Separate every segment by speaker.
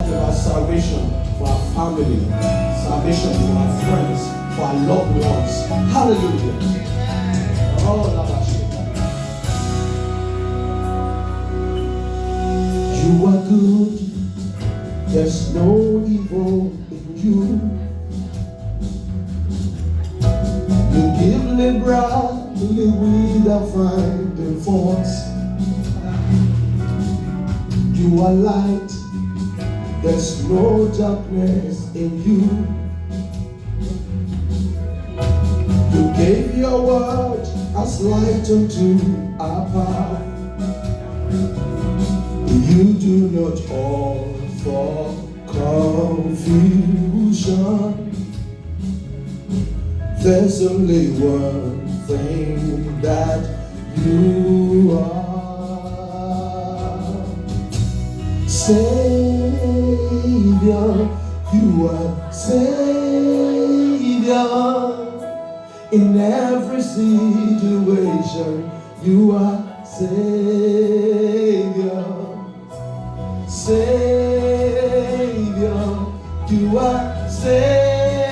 Speaker 1: talking about salvation for our family, salvation for our friends, for our loved ones. Hallelujah. Oh, you are good. There's no evil in you. You give liberally without finding faults. You are light. There's no darkness in you. You gave your word as light unto our path. You do not offer confusion. There's only one thing that you are. Savior, you are Savior. In every situation, you are Savior. Savior, you are Savior.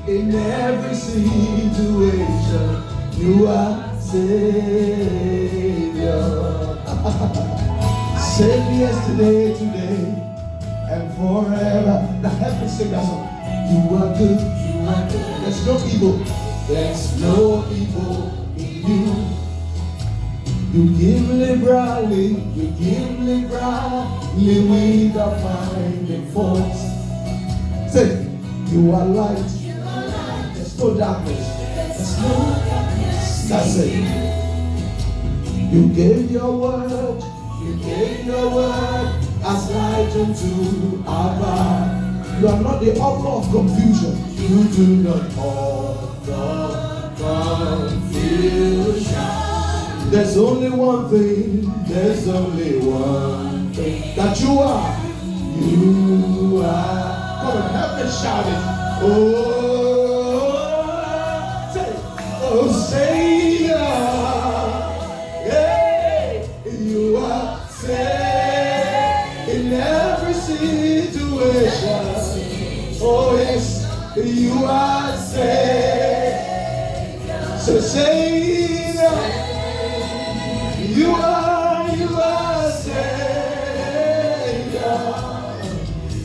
Speaker 1: In every situation, you are Savior. Save me yesterday, today, and forever. Now help me sing that song. You are good, you are good. There's no evil, there's no evil in you. You give liberally without finding faults. Say, you are light, there's no darkness. That's it. You gave your word as light unto our path. You are not the author of confusion. You do not author confusion. There's only one thing that you are. You are. Come on, help me shout it. Oh, say, oh, Savior. Yeah, you are saved in every situation. Oh, yes, you are saved. So, Savior. You are Savior.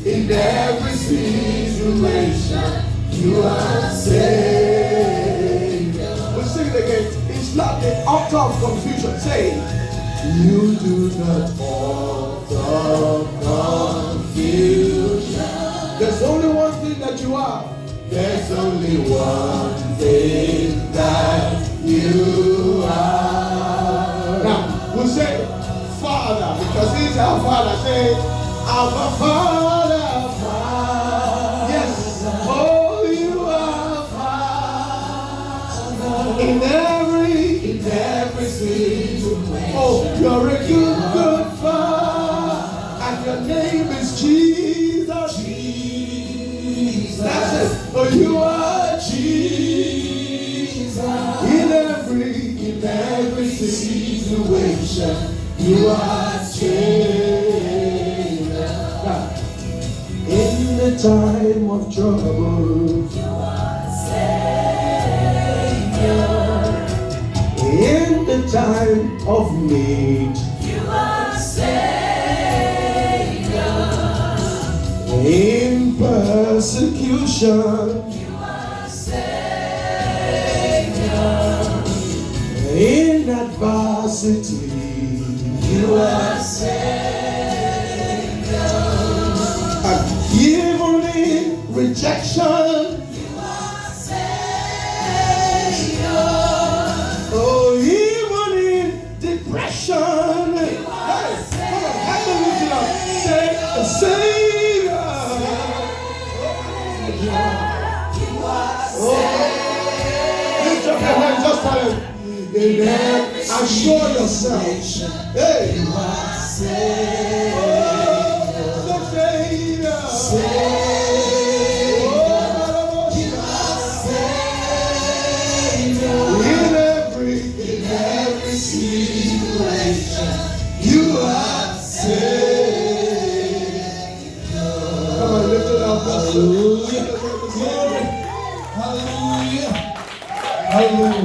Speaker 1: In every situation, you are Savior. We'll sing it again. It's not the author of confusion. Say, you do not author confusion. There's only one thing that you are. There's only one thing that you are. We say, Father, because He's our Father. Say, our Father, Father. Yes. Oh, you are Father. In every situation. Oh, you're a good Father. And your name is Jesus. Jesus. That's it. Oh, you are Jesus. In every situation, you are Savior. In the time of trouble, you are Savior. In the time of need, you are Savior. In persecution, you are Savior. In adversity, you are Savior. And even in rejection, you are Savior. Oh, even in depression, you are Savior. Say, Savior. You are Savior. Lift up your hands, just tell him. Amen. Assure yourself. Hey. You are Savior. Savior. Savior. You are Savior. In every situation, you are Savior. Hallelujah. Glory. Hallelujah. Hallelujah.